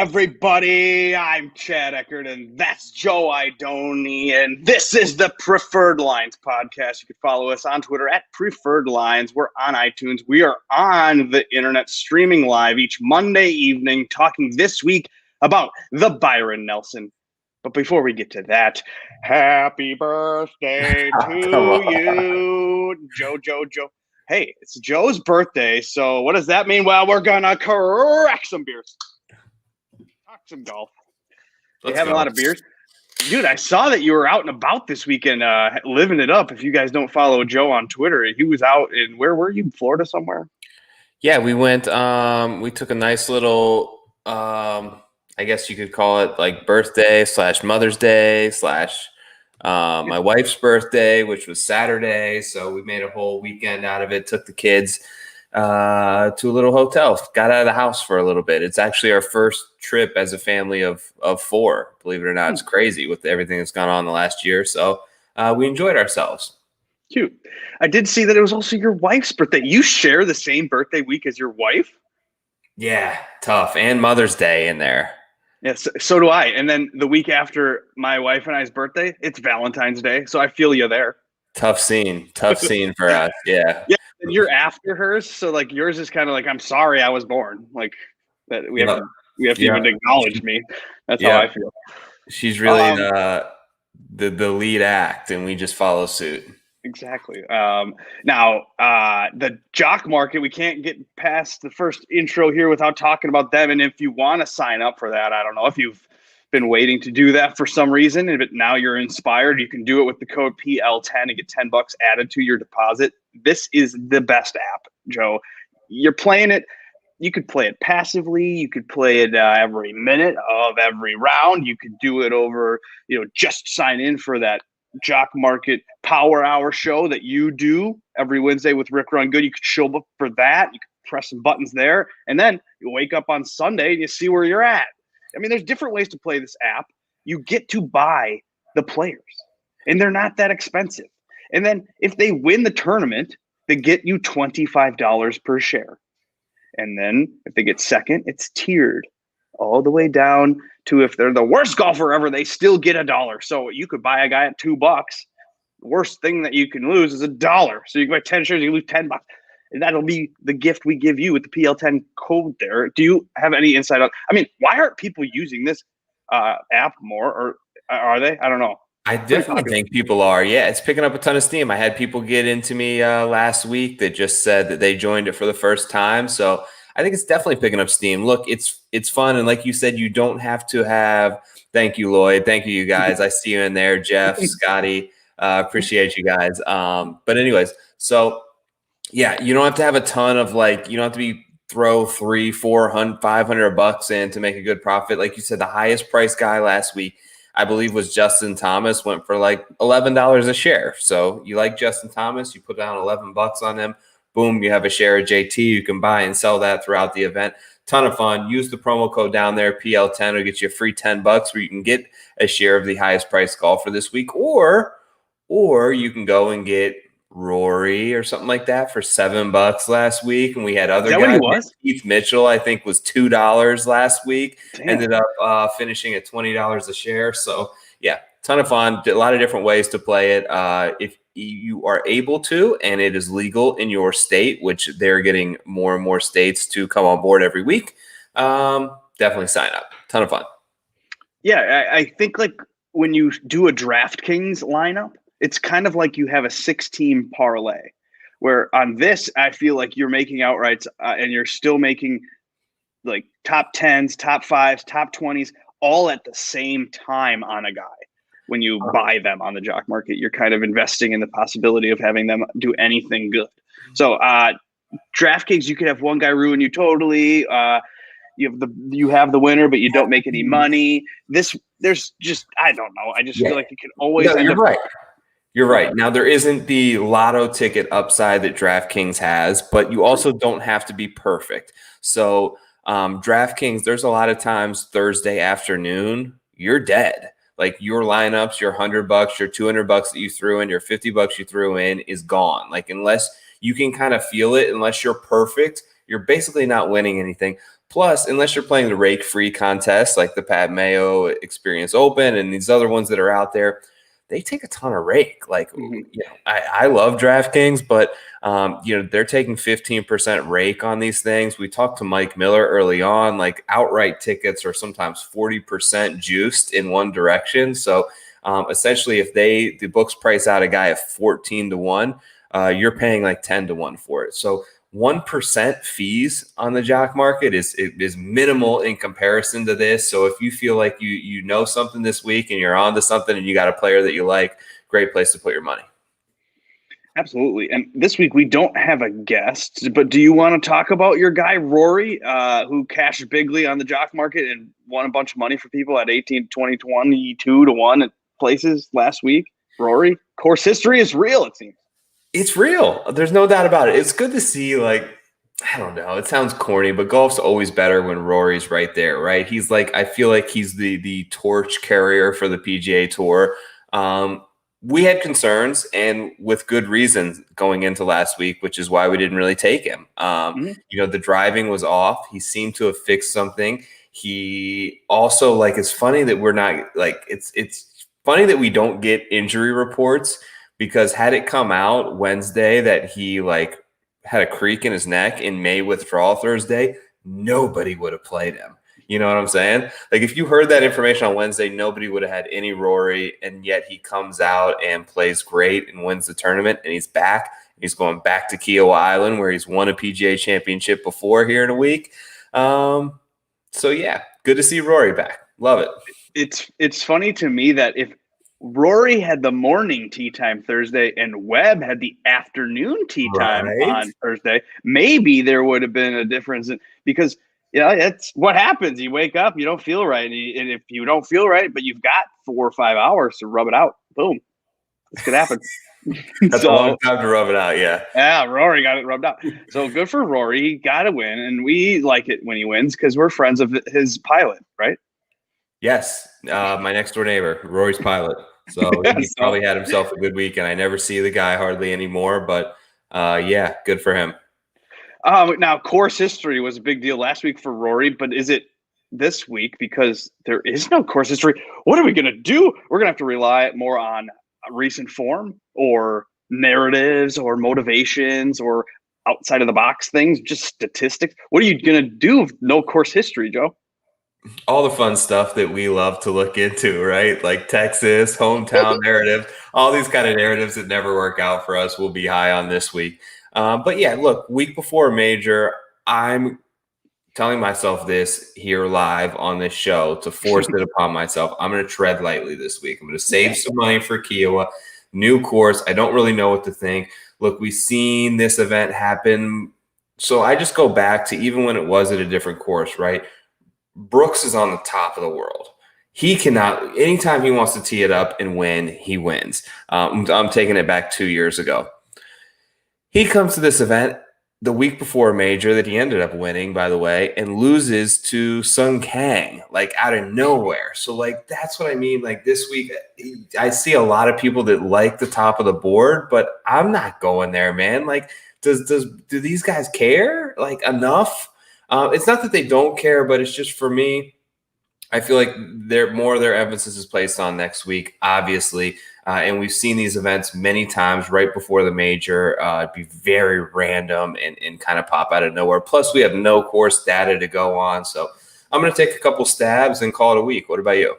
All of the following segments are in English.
everybody, I'm Chad Eckert, and that's Joe Idone, and this is the Preferred Lines podcast. You can follow us on Twitter at Preferred Lines. We're on iTunes. We are on the internet streaming live each Monday evening, talking this week about the Byron Nelson. But before we get to that, happy birthday to you, Joe. Hey, it's Joe's birthday, so what does that mean? Well, we're going to crack some beers. Talk some golf. You having a lot of beers? Dude, I saw that you were out and about this weekend living it up. If you guys don't follow Joe on Twitter, he was out in, where were you? Florida somewhere? Yeah, we went, we took a nice little, I guess you could call it like birthday / Mother's Day / my wife's birthday, which was Saturday. So we made a whole weekend out of it, took the kids to a little hotel, got out of the house for a little bit. It's actually our first trip as a family of 4, believe it or not. It's crazy with everything that's gone on the last year. So we enjoyed ourselves. Cute. I did see that it was also your wife's birthday. You share the same birthday week as your wife? Yeah, tough. And Mother's Day in there. Yes, so do I. And then the week after my wife and I's birthday, it's Valentine's Day. So I feel you there. Tough scene for us. Yeah. Yeah. And you're after hers. So like yours is kind of like, I'm sorry I was born. Like that we have to even acknowledge me. That's how I feel. She's really the lead act, and we just follow suit. Exactly. Now, the Jock Market, we can't get past the first intro here without talking about them. And if you want to sign up for that, I don't know if you've been waiting to do that for some reason, but now you're inspired, you can do it with the code PL10 and get $10 added to your deposit. This is the best app, Joe. You're playing it. You could play it passively. You could play it every minute of every round. You could do it over, just sign in for that Jock Market Power Hour show that you do every Wednesday with Rick Run Good. You could show up for that. You could press some buttons there, and then you wake up on Sunday and you see where you're at. I mean, there's different ways to play this app. You get to buy the players, and they're not that expensive. And then if they win the tournament, they get you $25 per share. And then if they get second, it's tiered all the way down to if they're the worst golfer ever, they still get $1. So you could buy a guy at $2. The worst thing that you can lose is $1. So you can buy 10 shares, you lose $10. And that'll be the gift we give you with the PL10 code there. Do you have any insight on? I mean, why aren't people using this app more, or are they? I don't know. I definitely think people are. Yeah, it's picking up a ton of steam. I had people get into me last week that just said that they joined it for the first time. So I think it's definitely picking up steam. Look, it's fun. And like you said, you don't have to have – thank you, Lloyd. Thank you, you guys. I see you in there. Jeff, Scotty, appreciate you guys. But anyways, so – yeah, you don't have to have a ton of you don't have to be throw $300, $400, $500 in to make a good profit. Like you said, the highest price guy last week, I believe, was Justin Thomas, went for like $11 a share. So you like Justin Thomas, you put down $11 on him, boom, you have a share of JT. You can buy and sell that throughout the event. Ton of fun. Use the promo code down there, PL10, will get you a free $10 where you can get a share of the highest price golfer this week, or you can go and get Rory or something like that for $7 last week, and we had other guys. Keith Mitchell, I think, was $2 last week. Damn. Ended up finishing at $20 a share. So yeah, ton of fun. A lot of different ways to play it. If you are able to, and it is legal in your state, which they're getting more and more states to come on board every week, definitely sign up. Ton of fun. Yeah, I think like when you do a DraftKings lineup, it's kind of like you have a 6-team parlay, where on this, I feel like you're making outrights and you're still making like top 10s, top 5s, top 20s, all at the same time on a guy. When you buy them on the Jock Market, you're kind of investing in the possibility of having them do anything good. So DraftKings, you could have one guy ruin you totally. You have the winner, but you don't make any money. There's just, I don't know. I just feel like you can always end up. Right. You're right. Now, there isn't the lotto ticket upside that DraftKings has, but you also don't have to be perfect. So DraftKings, there's a lot of times Thursday afternoon, you're dead. Like your lineups, your $100, your $200 that you threw in, your $50 you threw in is gone. Like unless you can kind of feel it, unless you're perfect, you're basically not winning anything. Plus, unless you're playing the rake-free contest like the Pat Mayo Experience Open and these other ones that are out there, they take a ton of rake. Like, I love DraftKings, but they're taking 15% rake on these things. We talked to Mike Miller early on, like outright tickets are sometimes 40% juiced in one direction. So essentially, if the books price out a guy at 14-1, you're paying like 10-1 for it. So 1% fees on the Jock Market is minimal in comparison to this. So if you feel like you know something this week and you're onto something and you got a player that you like, great place to put your money. Absolutely. And this week we don't have a guest, but do you want to talk about your guy Rory, who cashed bigly on the Jock Market and won a bunch of money for people at 18, 20, 22-1 at places last week? Rory, course history is real, it seems. It's real. There's no doubt about it. It's good to see, like, I don't know. It sounds corny, but golf's always better when Rory's right there, right? He's like, I feel like he's the torch carrier for the PGA Tour. We had concerns, and with good reasons, going into last week, which is why we didn't really take him. The driving was off. He seemed to have fixed something. He also, like, it's funny that we're not, like, it's funny that we don't get injury reports, because had it come out Wednesday that he like had a creak in his neck and may withdraw Thursday, nobody would have played him. You know what I'm saying? Like, if you heard that information on Wednesday, nobody would have had any Rory, and yet he comes out and plays great and wins the tournament, and he's back. He's going back to Kiowa Island, where he's won a PGA championship before here in a week. So yeah, good to see Rory back. Love it. It's funny to me that if Rory had the morning tee time Thursday and Webb had the afternoon tee time on Thursday, maybe there would have been a difference because it's what happens. You wake up, you don't feel right. And if you don't feel right, but you've got 4 or 5 hours to rub it out, boom, this could happen. That's a long time to rub it out. Yeah, Rory got it rubbed out. So good for Rory. He got to win. And we like it when he wins because we're friends of his pilot, right? Yes. My next door neighbor, Rory's pilot. So he probably had himself a good week, and I never see the guy hardly anymore. But yeah, good for him. Now, course history was a big deal last week for Rory, but is it this week? Because there is no course history. What are we going to do? We're going to have to rely more on recent form or narratives or motivations or outside of the box things, just statistics. What are you going to do with no course history, Joe? All the fun stuff that we love to look into, right? Like Texas, hometown narrative, all these kind of narratives that never work out for us will be high on this week. But yeah, look, week before a major, I'm telling myself this here live on this show to force it upon myself. I'm going to tread lightly this week. I'm going to save some money for Kiowa. New course. I don't really know what to think. Look, we've seen this event happen. So I just go back to even when it was at a different course, right? Brooks is on the top of the world. He cannot, anytime he wants to tee it up and win, he wins. I'm taking it back 2 years ago. He comes to this event the week before a major that he ended up winning, by the way, and loses to Sung Kang, like out of nowhere. So, like, that's what I mean. Like, this week, I see a lot of people that like the top of the board, but I'm not going there, man. Like, do these guys care, like, enough? It's not that they don't care, but it's just, for me, I feel like more of their emphasis is placed on next week, obviously. And we've seen these events many times right before the major be very random and kind of pop out of nowhere. Plus, we have no course data to go on. So I'm going to take a couple stabs and call it a week. What about you?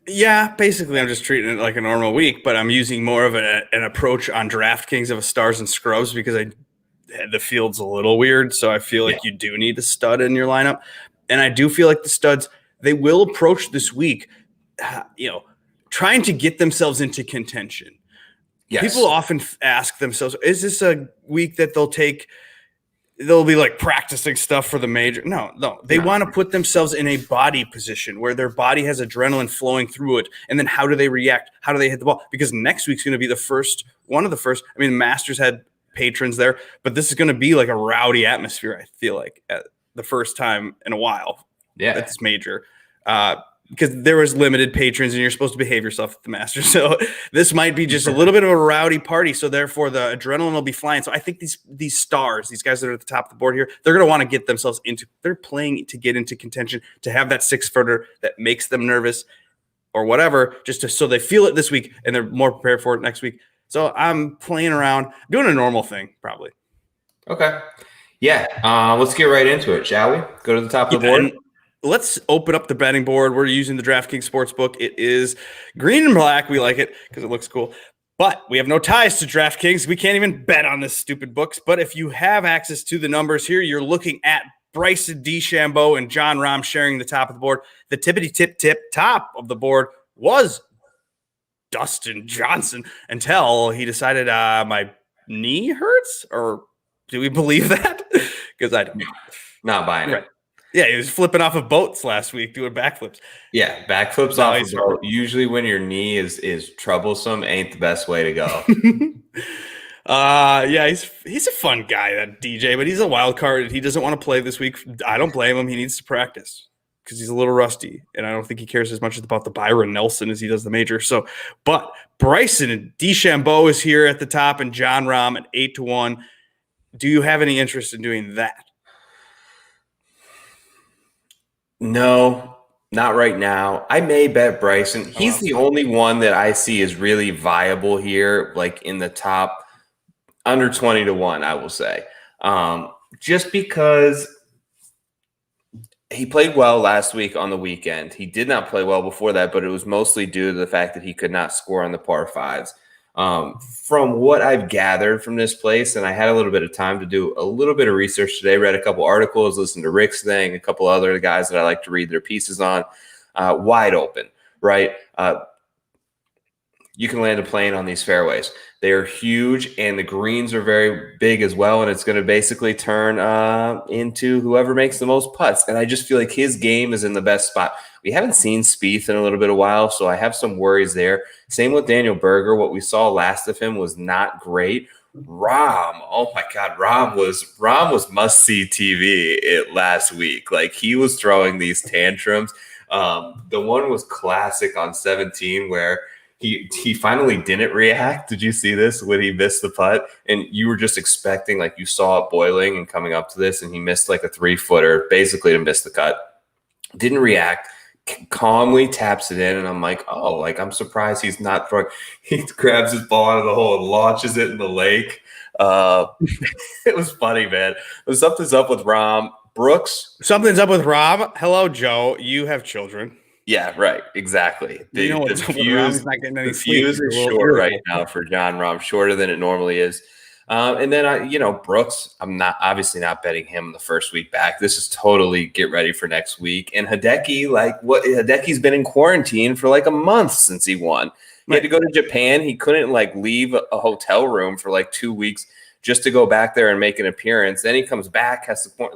Yeah, basically, I'm just treating it like a normal week, but I'm using more of an approach on DraftKings of a stars and scrubs because the field's a little weird. So I feel like you do need a stud in your lineup. And I do feel like the studs, they will approach this week, trying to get themselves into contention. Yes. People often ask themselves, is this a week that they'll be like practicing stuff for the major? No. They want to put themselves in a body position where their body has adrenaline flowing through it. And then how do they react? How do they hit the ball? Because next week's going to be one of the first. I mean, Masters had patrons there, but this is going to be like a rowdy atmosphere, I feel like, at the first time in a while. Yeah. That's major. because there was limited patrons and you're supposed to behave yourself at the Masters. So this might be just a little bit of a rowdy party. So therefore the adrenaline will be flying. So I think these stars, these guys that are at the top of the board here, they're going to want to get themselves they're playing to get into contention, to have that 6-footer that makes them nervous or whatever, so they feel it this week and they're more prepared for it next week. So I'm playing around, doing a normal thing probably. Okay. Yeah. Let's get right into it, shall we? Go to the top of the board. Let's open up the betting board. We're using the DraftKings Sportsbook. It is green and black. We like it because it looks cool. But we have no ties to DraftKings. We can't even bet on this stupid books. But if you have access to the numbers here, you're looking at Bryson DeChambeau and John Rahm sharing the top of the board. The tippity-tip top of the board was Dustin Johnson until he decided my knee hurts. Or do we believe that? Because I don't. Not buying it. Yeah, he was flipping off of boats last week doing backflips. Yeah, backflips off of boat. Usually when your knee is troublesome, ain't the best way to go. Yeah, he's a fun guy, that DJ, but he's a wild card. He doesn't want to play this week. I don't blame him. He needs to practice because he's a little rusty, and I don't think he cares as much about the Byron Nelson as he does the major. So, but Bryson and DeChambeau is here at the top, and John Rahm at 8-1. Do you have any interest in doing that? No, not right now. I may bet Bryson. He's the only one that I see is really viable here, like in the top under 20-1, I will say. Just because he played well last week on the weekend. He did not play well before that, but it was mostly due to the fact that he could not score on the par fives. From what I've gathered from this place, and I had a little bit of time to do a little bit of research today, read a couple articles, listened to Rick's thing, a couple other guys that I like to read their pieces on, wide open, right? You can land a plane on these fairways. They are huge, and the greens are very big as well, and it's going to basically turn into whoever makes the most putts. And I just feel like his game is in the best spot. We haven't seen Spieth in a little bit of while, so I have some worries there. Same with Daniel Berger. What we saw last of him was not great. Rahm, oh my God, Rahm was must-see TV last week. Like, he was throwing these tantrums. The one was classic on 17 where he finally didn't react. Did you see this when he missed the putt? And you were just expecting, like, you saw it boiling and coming up to this, and he missed like a 3-footer basically to miss the cut. Didn't react. Calmly taps it in, and I'm like, oh, like, I'm surprised he's not throwing. He grabs his ball out of the hole and launches it in the lake. It was funny, man. Something's up with Rahm. Brooks. Something's up with Rahm. Hello, Joe. You have children. Yeah, right. Exactly. The fuse is short right now for John Rahm, shorter than it normally is. And then, Brooks, I'm obviously not betting him the first week back. This is totally get ready for next week. And Hideki, Hideki's been in quarantine for like a month since he won. He had to go to Japan. He couldn't leave a hotel room for like 2 weeks just to go back there and make an appearance. Then he comes back, has to point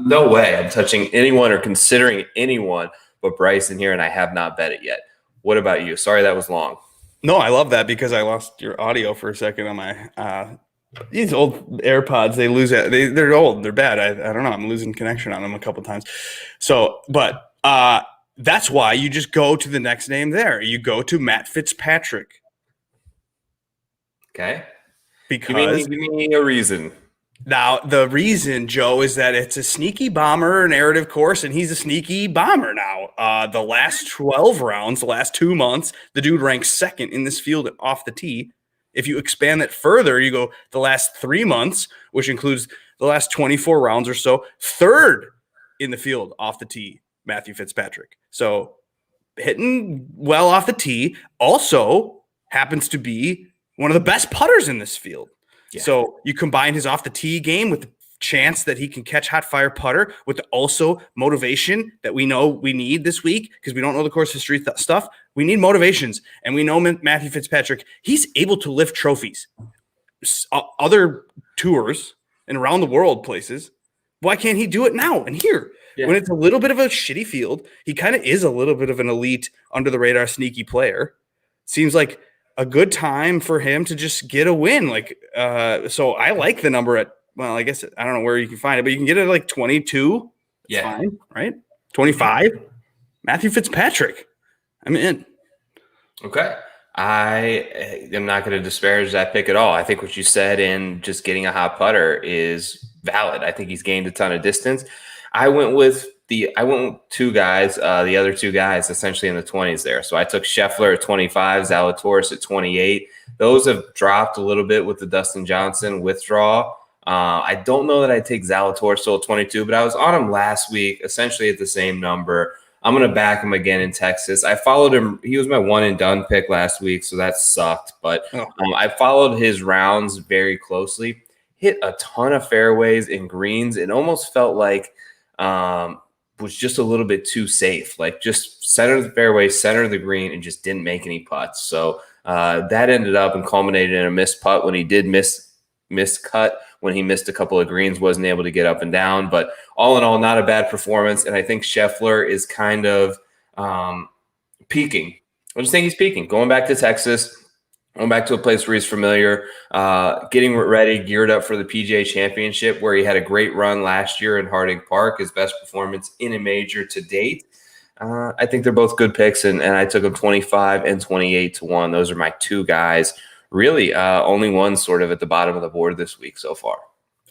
no way I'm touching anyone or considering anyone but Bryson here, and I have not bet it yet. What about you? Sorry that was long. No, I love that because I lost your audio for a second on my these old AirPods. They lose it. They're old. They're bad. I don't know. I'm losing connection on them a couple times. So, but that's why you just go to the next name there. You go to Matt Fitzpatrick. Okay. Because give me a reason. Now, the reason, Joe, is that it's a sneaky bomber narrative course, and he's a sneaky bomber now. The last 12 rounds, the last 2 months, the dude ranks second in this field off the tee. If you expand that further, you go the last 3 months, which includes the last 24 rounds or so, third in the field off the tee, Matthew Fitzpatrick. So hitting well off the tee, also happens to be one of the best putters in this field. Yeah. So you combine his off the tee game with the chance that he can catch hot fire putter with the also motivation that we know we need this week because we don't know the course history stuff. We need motivations, and we know Matthew Fitzpatrick, he's able to lift trophies. Other tours and around the world places, why can't he do it now and here? Yeah. When it's a little bit of a shitty field, he kind of is a little bit of an elite under the radar sneaky player. Seems like a good time for him to just get a win. So I like the number at, well, I guess I don't know where you can find it, but you can get it at 22. Yeah. Fine, right? 25. Matthew Fitzpatrick. I'm in. Okay. I am not going to disparage that pick at all. I think what you said in just getting a hot putter is valid. I think he's gained a ton of distance. I went with two guys, the other two guys essentially in the 20s there. So I took Scheffler at 25, Zalatoris at 28. Those have dropped a little bit with the Dustin Johnson withdrawal. I don't know that I'd take Zalatoris still at 22, but I was on him last week, essentially at the same number. I'm going to back him again in Texas. I followed him. He was my one and done pick last week, so that sucked. But I followed his rounds very closely. Hit a ton of fairways and greens. It almost felt like was just a little bit too safe. Like just center of the fairway, center of the green, and just didn't make any putts. So that ended up and culminated in a missed putt when he did miscut. When he missed a couple of greens, wasn't able to get up and down. But all in all, not a bad performance. And I think Scheffler is kind of peaking. I just think he's peaking. Going back to Texas, going back to a place where he's familiar, getting ready, geared up for the PGA Championship, where he had a great run last year in Harding Park, his best performance in a major to date. I think they're both good picks, and I took them 25 and 28 to 1. Those are my two guys. Really, only one sort of at the bottom of the board this week so far.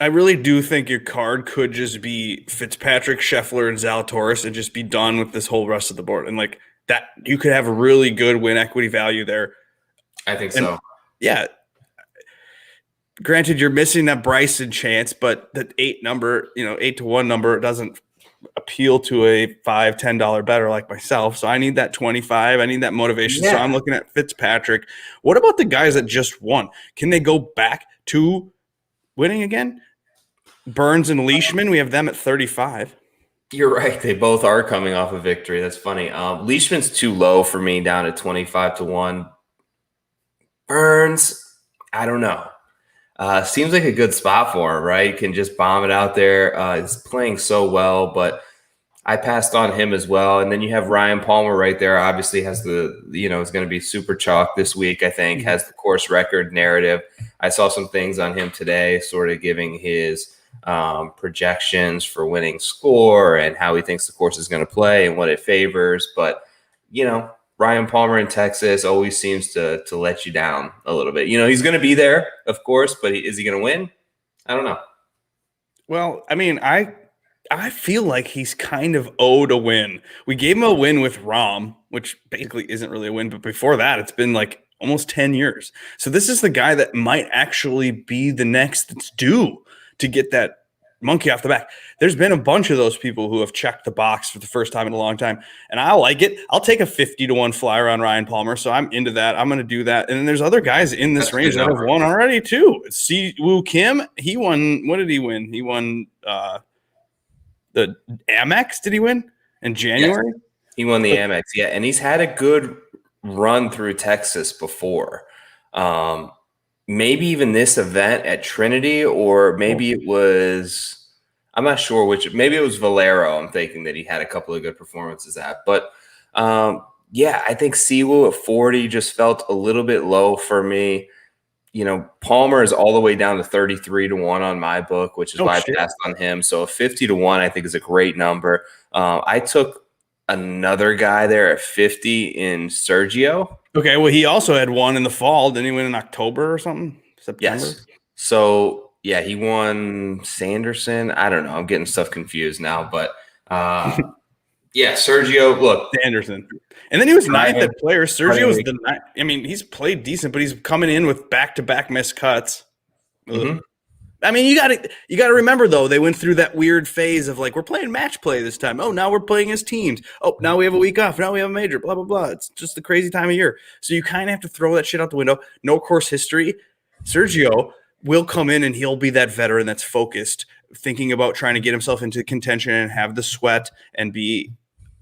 I really do think your card could just be Fitzpatrick, Scheffler, and Zalatoris and just be done with this whole rest of the board. And like that, you could have a really good win equity value there. I think so. Yeah. Granted, you're missing that Bryson chance, but that 8 to 1 number doesn't appeal to a $5, $10 better like myself. So I need that 25. I need that motivation. Yeah. So I'm looking at Fitzpatrick. What about the guys that just won? Can they go back to winning again? Burns and Leishman, we have them at 35. You're right. They both are coming off a victory. That's funny. Leishman's too low for me, down at 25 to 1. Burns, I don't know. Seems like a good spot for him, right? Can just bomb it out there. He's playing so well, but I passed on him as well. And then you have Ryan Palmer right there. Obviously has is going to be super chalk this week, I think, has the course record narrative. I saw some things on him today, sort of giving his projections for winning score and how he thinks the course is going to play and what it favors. But, Ryan Palmer in Texas always seems to let you down a little bit. He's going to be there, of course, but is he going to win? I don't know. Well, I mean, I feel like he's kind of owed a win. We gave him a win with Rahm, which basically isn't really a win, but before that, it's been like almost 10 years. So this is the guy that might actually be the next that's due to get that monkey off the back. There's been a bunch of those people who have checked the box for the first time in a long time, and I like it. I'll take a 50 to 1 flyer on Ryan Palmer, so I'm into that. I'm going to do that. And then there's other guys in this range that have won already too. Siwoo Kim, he won. What did he win? He won the Amex. Did he win in January? Yes. He won the Amex, yeah, and he's had a good run through Texas before. Maybe even this event at Trinity, or maybe it was, I'm not sure which, maybe it was Valero. I'm thinking that he had a couple of good performances at, but I think Siwoo at 40 just felt a little bit low for me. Palmer is all the way down to 33 to 1 on my book, which is why I passed on him. So a 50 to 1, I think, is a great number. I took another guy there at 50 in Sergio. Okay, well, he also had one in the fall. Didn't he win in October or something? September? Yes. So, yeah, he won Sanderson. I don't know. I'm getting stuff confused now. But, Sergio, look. Sanderson. And then he was ninth at Players. Sergio was the ninth. I mean, he's played decent, but he's coming in with back-to-back missed cuts. Mm-hmm. I mean, you gotta remember, though, they went through that weird phase of like, we're playing match play this time. Oh, now we're playing as teams. Oh, now we have a week off. Now we have a major, blah, blah, blah. It's just the crazy time of year. So you kind of have to throw that shit out the window. No course history. Sergio will come in and he'll be that veteran that's focused, thinking about trying to get himself into contention and have the sweat and be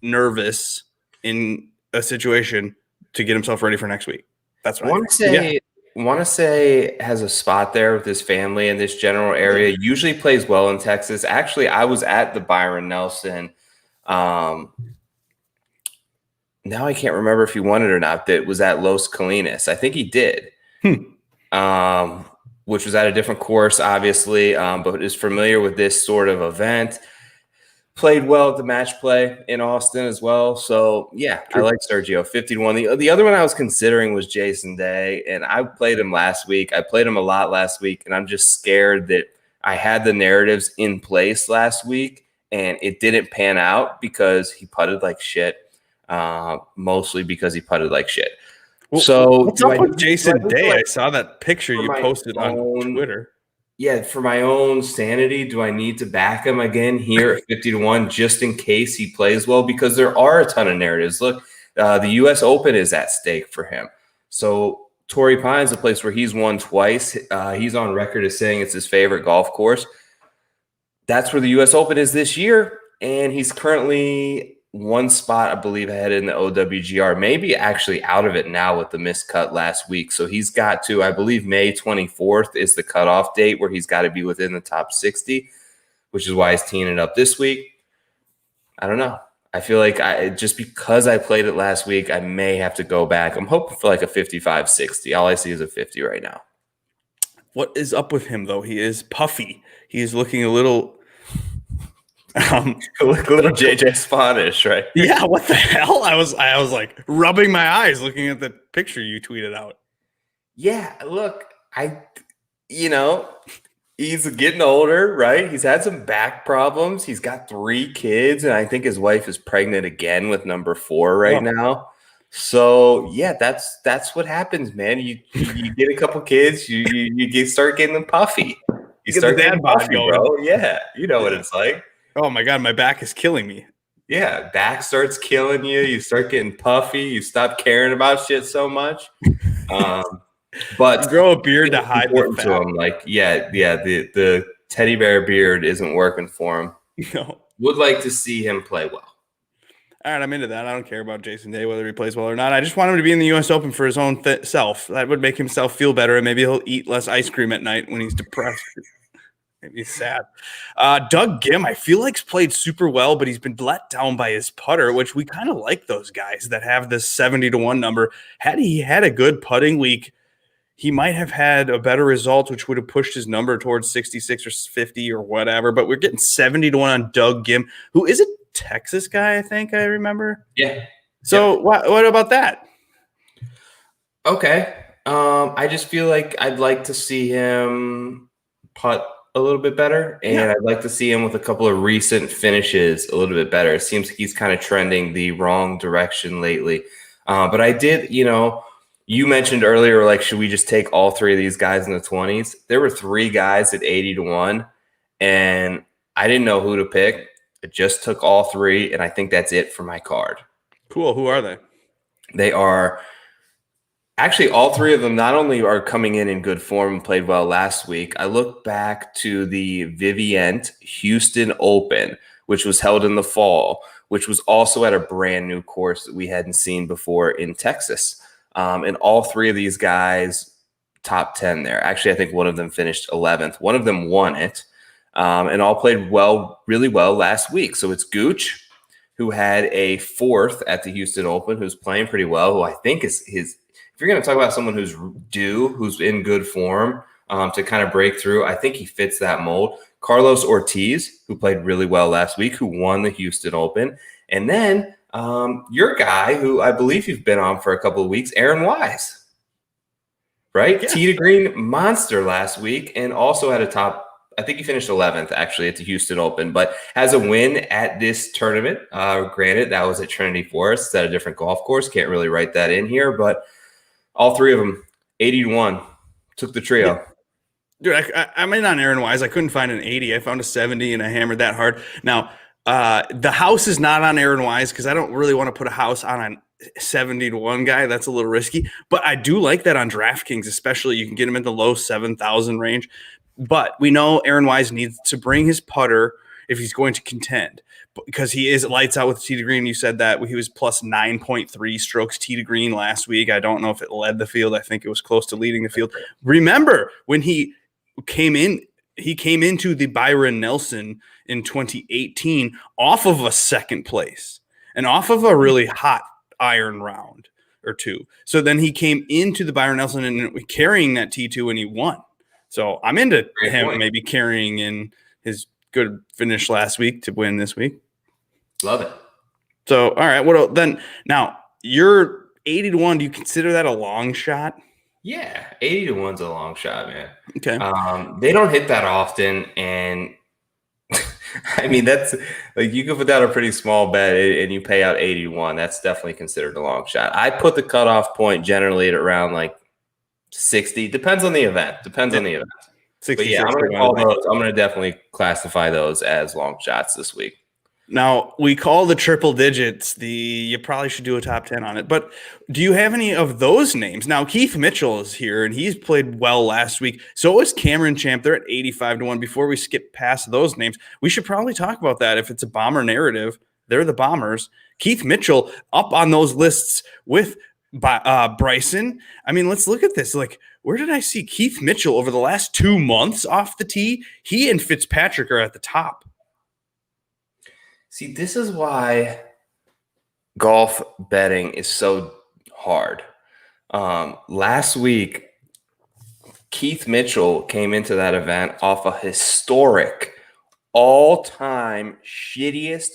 nervous in a situation to get himself ready for next week. That's what I want to say. Want to say has a spot there with his family in this general area. Usually plays well in Texas. Actually, I was at the Byron Nelson. Now I can't remember if he won it or not. That was at Los Colinas. I think he did. Which was at a different course, obviously, but is familiar with this sort of event. played well at the match play in Austin as well. So, yeah, I like Sergio, 50-1. The other one I was considering was Jason Day, and I played him last week. I played him a lot last week, and I'm just scared that I had the narratives in place last week, and it didn't pan out because he putted like shit, mostly because he putted like shit. Well, so what's up with Jason Day? I saw that picture you posted on Twitter. Yeah, for my own sanity, do I need to back him again here at 50-1 just in case he plays well? Because there are a ton of narratives. Look, the U.S. Open is at stake for him. So Torrey Pines, a place where he's won twice. He's on record as saying it's his favorite golf course. That's where the U.S. Open is this year, and he's currently one spot, I believe, ahead in the OWGR, maybe actually out of it now with the miscut last week. So he's got to, I believe, May 24th is the cutoff date where he's got to be within the top 60, which is why he's teeing it up this week. I don't know. I feel like just because I played it last week, I may have to go back. I'm hoping for like a 55-60. All I see is a 50 right now. What is up with him, though? He is puffy. He is looking a little... a little JJ Spanish, right? Yeah, what the hell? I was like rubbing my eyes looking at the picture you tweeted out. Yeah, look, he's getting older, right? He's had some back problems. He's got 3 kids, and I think his wife is pregnant again with number 4 right now. So yeah, that's what happens, man. You get a couple kids, you start getting them puffy. You start getting puffy, bro. Yeah, you know what it's like. Oh my God, my back is killing me. Yeah, back starts killing you. You start getting puffy. You stop caring about shit so much. But you grow a beard to hide the fat. To him. Like, the teddy bear beard isn't working for him. No. Would like to see him play well. All right, I'm into that. I don't care about Jason Day, whether he plays well or not. I just want him to be in the U.S. Open for his own self. That would make himself feel better, and maybe he'll eat less ice cream at night when he's depressed. Maybe he's sad. Doug Gim, I feel like, played super well, but he's been let down by his putter, which we kind of like those guys that have this 70-1 number. Had he had a good putting week, he might have had a better result, which would have pushed his number towards 66 or 50 or whatever. But we're getting 70-1 on Doug Gim, who is a Texas guy, I think I remember. Yeah. So what about that? Okay. I just feel like I'd like to see him putt a little bit better, and I'd like to see him with a couple of recent finishes a little bit better. It seems like he's kind of trending the wrong direction lately. But I did, you mentioned earlier, like, should we just take all 3 of these guys in the 20s? There were 3 guys at 80-1, and I didn't know who to pick. I just took all 3, and I think that's it for my card. Cool. Who are they? They are actually all 3 of them not only are coming in good form and played well last week. I look back to the Vivint Houston Open, which was held in the fall, which was also at a brand new course that we hadn't seen before in Texas. And all 3 of these guys, top 10 there. Actually, I think one of them finished 11th. One of them won it. And all played well, really well last week. So it's Gooch, who had a 4th at the Houston Open, who's playing pretty well, who I think is if you're going to talk about someone who's in good form to kind of break through, I think he fits that mold. Carlos Ortiz, who played really well last week, who won the Houston Open. And then your guy, who I believe you've been on for a couple of weeks, Aaron Wise, right? Yeah. Tee to green monster last week, and also had a top, I think he finished 11th actually at the Houston Open, but has a win at this tournament. Granted, that was at Trinity Forest. It's at a different golf course. Can't really write that in here, but all 3 of them, 80-1, took the trio. Yeah. Dude, I'm in on Aaron Wise. I couldn't find an 80. I found a 70, and I hammered that hard. Now, the house is not on Aaron Wise because I don't really want to put a house on a 70-1 guy. That's a little risky. But I do like that on DraftKings, especially. You can get him in the low 7,000 range. But we know Aaron Wise needs to bring his putter if he's going to contend, because he is lights out with tee to green. You said that he was plus 9.3 strokes tee to green last week. I don't know if it led the field. I think it was close to leading the field. Remember when he came into the Byron Nelson in 2018 off of a 2nd place and off of a really hot iron round or 2. So then he came into the Byron Nelson and carrying that T2 and he won. So I'm into him maybe carrying in his good finish last week to win this week. Love it. So, all right. What then? Now, you're 80-1. Do you consider that a long shot? Yeah, 80-1's a long shot, man. Okay. They don't hit that often, and I mean that's like you can put down a pretty small bet and you pay out 80-1. That's definitely considered a long shot. I put the cutoff point generally at around like 60. Depends on the event. On the event. 60, But yeah, I'm gonna call those. I'm gonna definitely classify those as long shots this week. Now, we call the triple digits you probably should do a top 10 on it. But do you have any of those names? Now, Keith Mitchell is here, and he's played well last week. So is Cameron Champ. They're at 85-1. Before we skip past those names, we should probably talk about that. If it's a bomber narrative, they're the bombers. Keith Mitchell up on those lists with Bryson. I mean, let's look at this. Like, where did I see Keith Mitchell over the last 2 months off the tee? He and Fitzpatrick are at the top. See, this is why golf betting is so hard. Last week, Keith Mitchell came into that event off a historic, all-time shittiest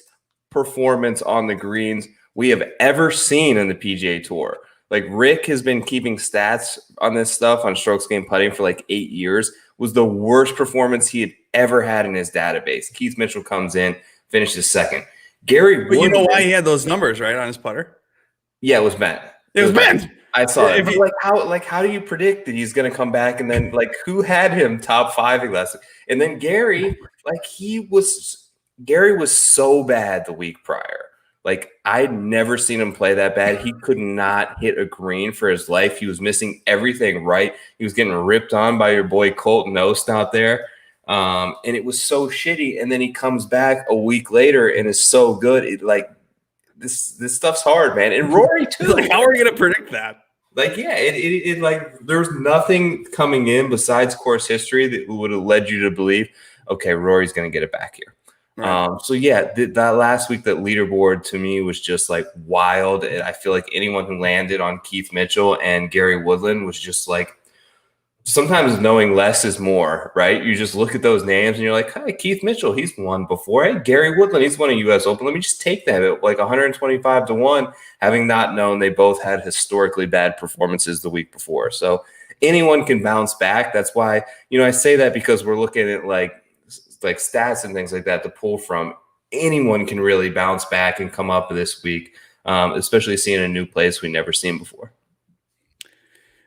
performance on the greens we have ever seen in the PGA Tour. Like, Rick has been keeping stats on this stuff on strokes gained putting for like 8 years. Was the worst performance he had ever had in his database. Keith Mitchell comes in, finishes second. Gary But you know why he had those numbers, right, on his putter? Yeah, it was bent. It was bent. I saw it. How do you predict that he's going to come back and then who had him top 5 last? And then Gary, Gary was so bad the week prior. Like, I'd never seen him play that bad. He could not hit a green for his life. He was missing everything right. He was getting ripped on by your boy Colt Knost out there. And it was so shitty. And then he comes back a week later and is so good. This stuff's hard, man. And Rory too. How are you going to predict that? There's nothing coming in besides course history that would have led you to believe, okay, Rory's going to get it back here. Right. So yeah, that last week, that leaderboard to me was just like wild. And I feel like anyone who landed on Keith Mitchell and Gary Woodland was just like, sometimes knowing less is more, right? You just look at those names and you're like, hey, Keith Mitchell, he's won before. Hey, Gary Woodland, he's won a U.S. Open. Let me just take that at like 125-1, having not known they both had historically bad performances the week before. So anyone can bounce back. That's why, I say that because we're looking at like stats and things like that to pull from. Anyone can really bounce back and come up this week, especially seeing a new place we never seen before.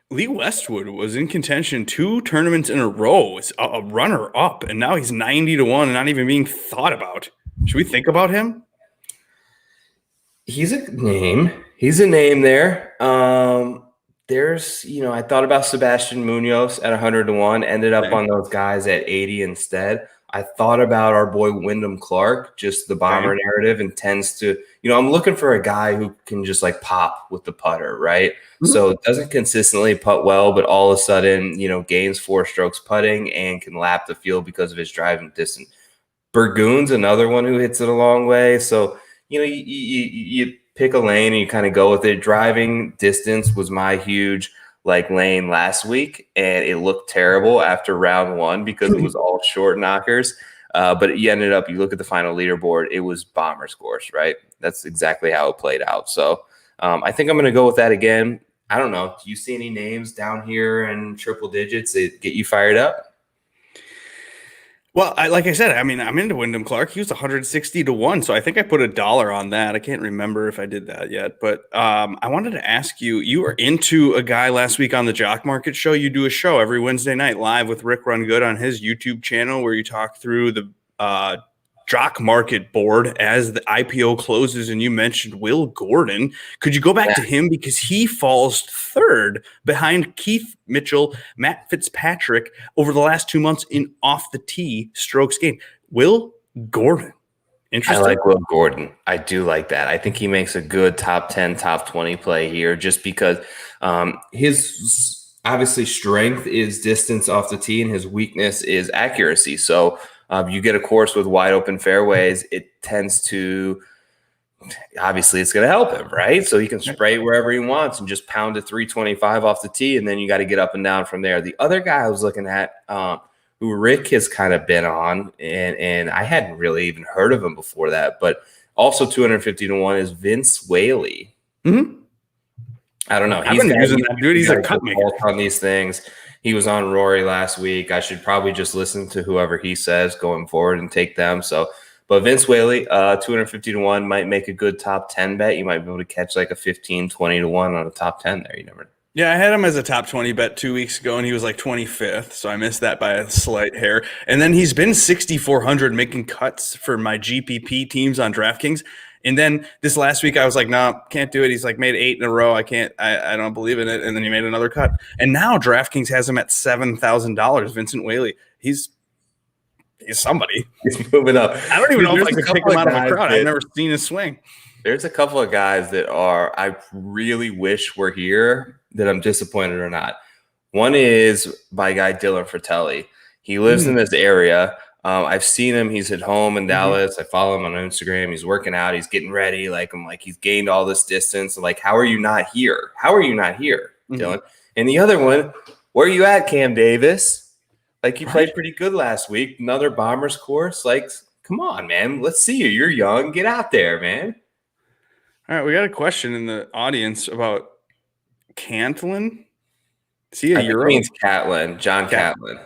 Lee Westwood was in contention 2 tournaments in a row. It's a runner-up, and now he's 90-1 and not even being thought about. Should we think about him? He's a name. He's a name there. There's, I thought about Sebastian Munoz at 100-1, ended up on those guys at 80 instead. I thought about our boy Wyndham Clark, just the bomber narrative, and tends to, I'm looking for a guy who can just like pop with the putter, right? Mm-hmm. So doesn't consistently putt well, but all of a sudden, gains 4 strokes putting and can lap the field because of his driving distance. Burgoon's another one who hits it a long way. So, you pick a lane and you kind of go with it. Driving distance was my huge lane last week, and it looked terrible after round 1 because it was all short knockers. But you look at the final leaderboard, it was bomber scores, right? That's exactly how it played out. So I think I'm going to go with that again. I don't know. Do you see any names down here in triple digits that get you fired up? Well, like I said, I'm into Wyndham Clark. He was 160-1, so I think I put $1 on that. I can't remember if I did that yet, but I wanted to ask you. You were into a guy last week on the Jock Market show. You do a show every Wednesday night live with Rick Run Good on his YouTube channel where you talk through the Jock Market board as the IPO closes, and you mentioned Will Gordon. Could you go back to him because he falls 3rd behind Keith Mitchell, Matt Fitzpatrick over the last 2 months in off the tee strokes gained? Will Gordon. Interesting. I like Will Gordon. I do like that. I think he makes a good top 10, top 20 play here just because his obviously strength is distance off the tee and his weakness is accuracy. So you get a course with wide open fairways, it tends to obviously it's going to help him, right? So he can spray wherever he wants and just pound a 325 off the tee, and then you got to get up and down from there. The other guy I was looking at, who Rick has kind of been on, and I hadn't really even heard of him before that, but Also 250 to 1 is Vince Whaley. Mm-hmm. I don't know. I've been using that dude. He's a cut maker on these things. He was on Rory last week. I should probably just listen to whoever he says going forward and take them. So, but Vince Whaley, 250 to 1 might make a good top 10 bet. You might be able to catch like a 15, 20 to 1 on a top 10 there. You never know. Yeah, I had him as a top 20 bet 2 weeks ago, and he was like 25th, so I missed that by a slight hair. And then he's been 6,400 making cuts for my GPP teams on DraftKings. And then this last week, I was like, no, can't do it. He's like made 8 in a row. I don't believe in it. And then he made another cut. And now DraftKings has him at $7,000, Vincent Whaley. He's somebody. He's moving up. I don't even know if I could pick him out of a crowd. I've never seen his swing. There's a couple of guys that I really wish were here that I'm disappointed or not. One is my guy, Dylan Fratelli. He lives in this area. I've seen him. He's at home in Dallas. I follow him on Instagram. He's working out. He's getting ready. He's gained all this distance. Like, how are you not here? How are you not here, Dylan? And the other one, where are you at, Cam Davis? Like, you played pretty good last week. Another Bombers course. Like, come on, man. Let's see you. You're young. Get out there, man. All right, we got a question in the audience about Cantlin. Is he a Euro? It means Catlin, John Catlin.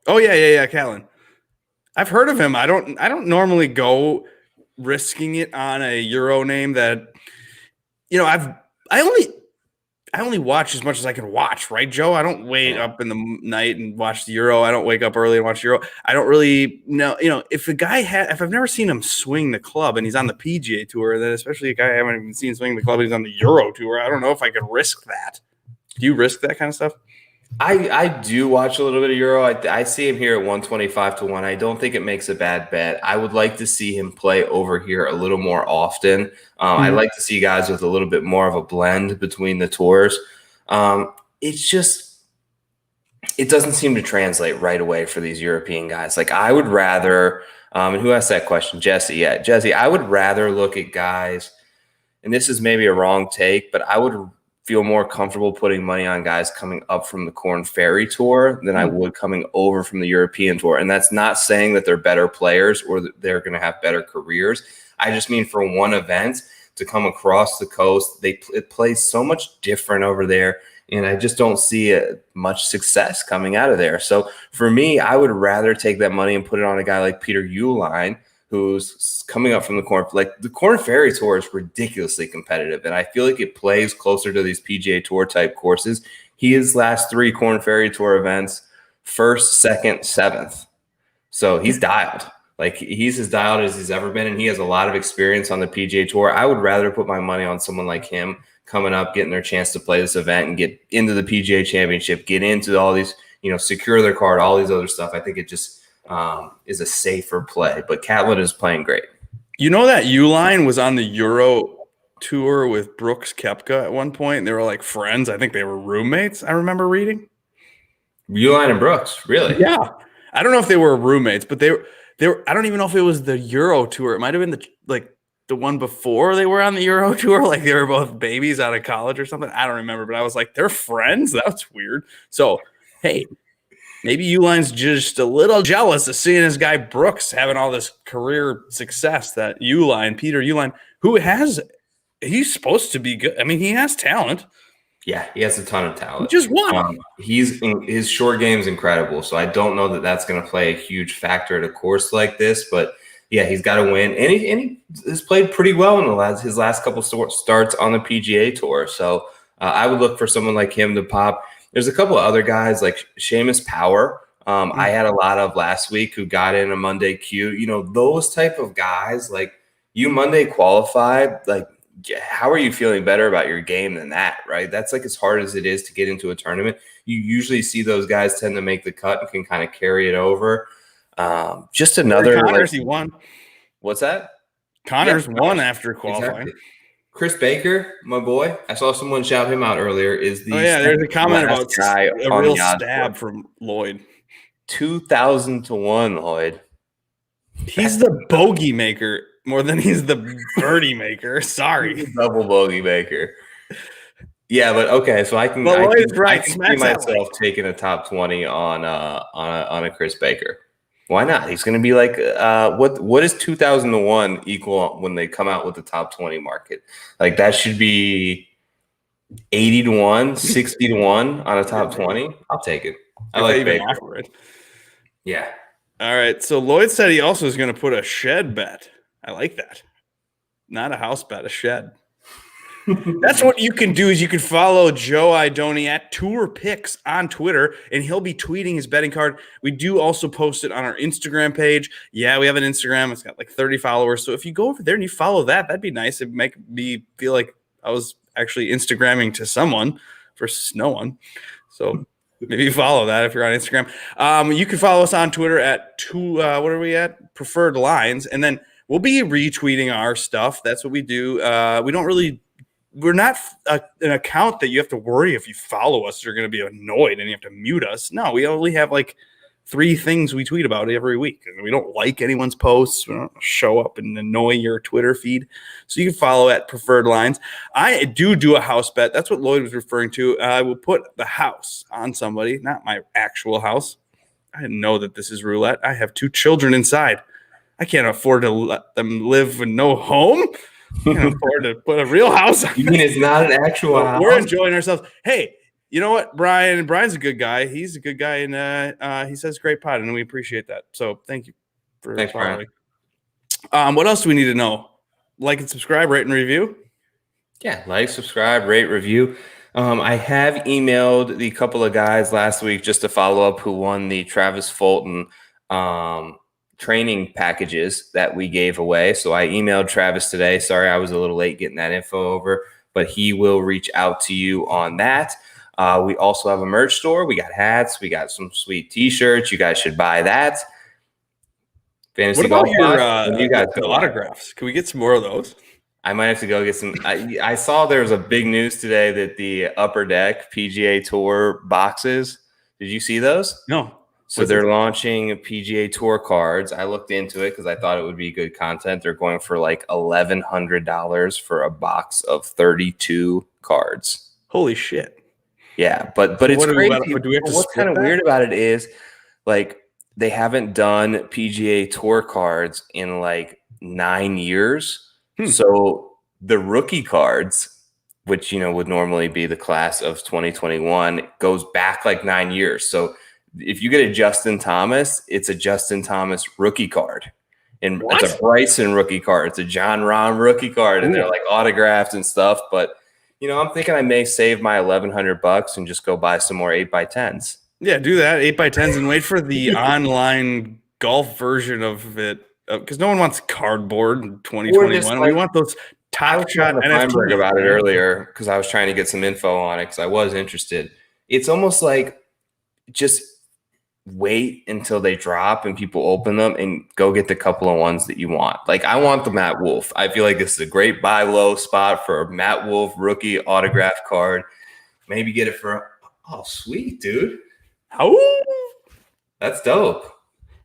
Oh, yeah, Catlin. I've heard of him. I don't normally go risking it on a Euro name that, I only watch as much as I can watch, right, Joe? I don't wait up in the night and watch the Euro. I don't wake up early and watch the Euro. I don't really know, if a guy if I've never seen him swing the club and he's on the PGA Tour, then especially a guy I haven't even seen swing the club and he's on the Euro Tour, I don't know if I could risk that. Do you risk that kind of stuff? I do watch a little bit of Euro. I see him here at 125 to 1. I don't think it makes a bad bet. I would like to see him play over here a little more often. I like to see guys with a little bit more of a blend between the tours. It's just, it doesn't seem to translate right away for these European guys. Like, I would rather, and who asked that question? Jesse. Yeah, Jesse, I would rather look at guys, and this is maybe a wrong take, but I would feel more comfortable putting money on guys coming up from the Corn Ferry Tour than I would coming over from the European Tour. And that's not saying that they're better players or that they're going to have better careers. I just mean for one event to come across the coast, it plays so much different over there. And I just don't see much success coming out of there. So for me, I would rather take that money and put it on a guy like Peter Uihlein, who's coming up from the Corn. Like, the Corn Ferry Tour is ridiculously competitive, and I feel like it plays closer to these PGA Tour type courses. His last 3 Corn Ferry Tour events, 1st, 2nd, 7th. So he's dialed. Like, he's as dialed as he's ever been, and he has a lot of experience on the PGA Tour. I would rather put my money on someone like him coming up, getting their chance to play this event and get into the PGA Championship, get into all these, secure their card, all these other stuff. I think it just is a safer play, but Catlin is playing great. You know that Uihlein was on the Euro Tour with Brooks Koepka at one point, and they were like friends. I think they were roommates. I remember reading Uihlein and Brooks, really? Yeah, I don't know if they were roommates, but they were. I don't even know if it was the Euro Tour. It might have been the one before they were on the Euro Tour. Like, they were both babies out of college or something. I don't remember, but I was like, they're friends. That's weird. So, hey. Maybe Uihlein's just a little jealous of seeing his guy Brooks having all this career success that Peter Uihlein, he's supposed to be good. I mean, he has talent. Yeah, he has a ton of talent. He just won. His short game is incredible, so I don't know that that's going to play a huge factor at a course like this. But yeah, he's got to win, and he has played pretty well in his last couple starts on the PGA Tour. So I would look for someone like him to pop. There's a couple of other guys like Seamus Power. I had a lot of last week who got in a Monday queue. Those type of guys, like, you Monday qualified. Like, how are you feeling better about your game than that, right? That's like as hard as it is to get into a tournament. You usually see those guys tend to make the cut and can kind of carry it over. Just another. Connors, he won. What's that? Connors won after qualifying. Exactly. Chris Baker, my boy, I saw someone shout him out earlier. There's a comment about a real stab from Lloyd. 2,000 to 1, Lloyd. He's the bogey maker more than he's the birdie maker. Sorry, double bogey maker. Yeah, but okay, so I can see myself taking a top 20 on a Chris Baker. Why not? He's going to be like, what is 2001 equal when they come out with the top 20 market? Like that should be 80-1, 60-1 on a top 20. I'll take it. I like even Baker. offer it. Yeah. All right. So Lloyd said he also is going to put a shed bet. I like that. Not a house bet, a shed. That's what you can do is you can follow Joe Idone at Tour Picks on Twitter, and he'll be tweeting his betting card. We do also post it on our Instagram page. Yeah, we have an Instagram. It's got like 30 followers. So if you go over there and you follow that, that'd be nice. It'd make me feel like I was actually Instagramming to someone versus no one. So maybe you follow that if you're on Instagram. You can follow us on Twitter at what are we at? Preferred Lines. And then we'll be retweeting our stuff. That's what we do. We're not an account that you have to worry if you follow us, you're going to be annoyed and you have to mute us. No, we only have like 3 things we tweet about every week. We don't like anyone's posts. We don't show up and annoy your Twitter feed. So you can follow at Preferred Lines. I do a house bet. That's what Lloyd was referring to. I will put the house on somebody, not my actual house. I didn't know that this is roulette. I have 2 children inside. I can't afford to let them live with no home. I can't afford to put a real house on. You mean it's not an actual house? We're enjoying ourselves. Hey, you know what, Brian's a good guy. He's a good guy, and he says great pod, and we appreciate that. So thank you for following. What else do we need to know? Like and subscribe, rate and review. Yeah, like, subscribe, rate, review. I have emailed the couple of guys last week just to follow up who won the Travis Fulton training packages that we gave away. So I emailed Travis today. Sorry, I was a little late getting that info over, but he will reach out to you on that. We also have a merch store. We got hats. We got some sweet t-shirts. You guys should buy that. Fantasy what golf. about you guys got autographs? Can we get some more of those? I might have to go get some. I saw there was a big news today that the Upper Deck PGA Tour boxes. Did you see those? No. So they're launching Pga Tour Cards. I looked into it because I thought it would be good content. They're going for like $1,100 for a box of 32 cards. Holy shit! Yeah, but it's crazy. What's kind of weird about it is like they haven't done PGA Tour Cards in like 9 years. So the rookie cards, which would normally be the class of 2021, goes back like 9 years. So if you get a Justin Thomas, it's a Justin Thomas rookie card. And it's a Bryson rookie card. It's a John Rahm rookie card. And they're like autographed and stuff. But, I'm thinking I may save my $1,100 and just go buy some more 8x10s. Yeah, do that. 8x10s and wait for the online golf version of it. Because no one wants cardboard in 2021. We want those top shot NFTs. About it earlier because I was trying to get some info on it because I was interested. It's almost like just wait until they drop and people open them and go get the couple of ones that you want. Like I want the Matt Wolff. I feel like this is a great buy low spot for a Matt Wolff rookie autograph card. Maybe get it for sweet, dude. Oh, that's dope.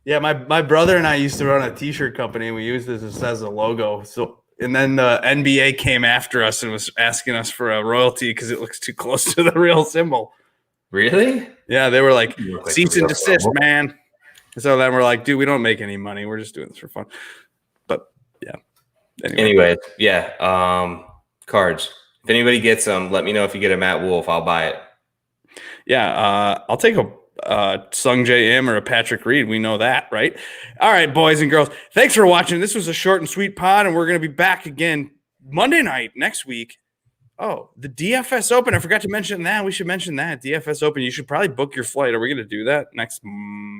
Yeah, my brother and I used to run a t-shirt company and we used this as a logo. So and then the NBA came after us and was asking us for a royalty because it looks too close to the real symbol. Really? Yeah, they were like, cease and desist, man. So then we're like, dude, we don't make any money. We're just doing this for fun. But yeah. Anyway, yeah. Cards. If anybody gets them, let me know if you get a Matt Wolff. I'll buy it. Yeah, I'll take a Sung J M or a Patrick Reed. We know that, right? All right, boys and girls. Thanks for watching. This was a short and sweet pod, and we're going to be back again Monday night next week. Oh, the DFS Open. I forgot to mention that. We should mention that. DFS Open. You should probably book your flight. Are we going to do that next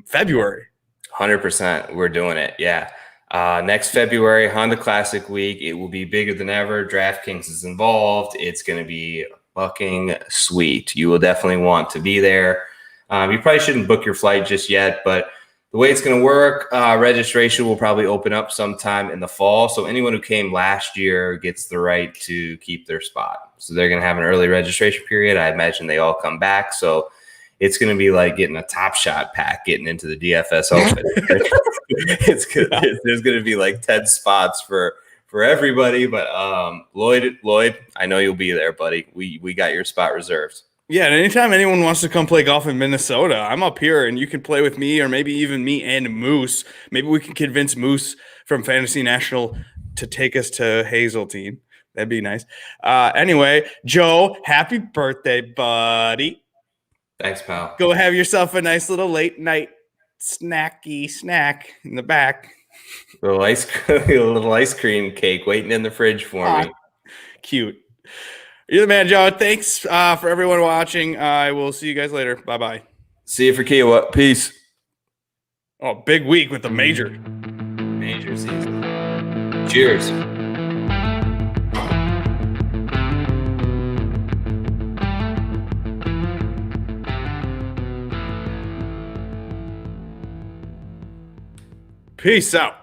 February? 100%. We're doing it. Yeah. Next February, Honda Classic Week. It will be bigger than ever. DraftKings is involved. It's going to be fucking sweet. You will definitely want to be there. You probably shouldn't book your flight just yet, but the way it's going to work, registration will probably open up sometime in the fall. So anyone who came last year gets the right to keep their spot. So they're going to have an early registration period. I imagine they all come back. So it's going to be like getting a Top Shot pack getting into the DFS Open. There's going to be like 10 spots for everybody. But Lloyd, I know you'll be there, buddy. We got your spot reserved. Yeah, and anytime anyone wants to come play golf in Minnesota, I'm up here and you can play with me or maybe even me and Moose. Maybe we can convince Moose from Fantasy National to take us to Hazeltine. That'd be nice. Anyway, Joe, happy birthday, buddy. Thanks, pal. Go have yourself a nice little late night snack in the back. A little ice cream cake waiting in the fridge for me. Cute. You're the man, Joe. Thanks for everyone watching. I will see you guys later. Bye-bye. See you for Kiowa. Peace. Oh, big week with the major. Major season. Cheers. Peace out.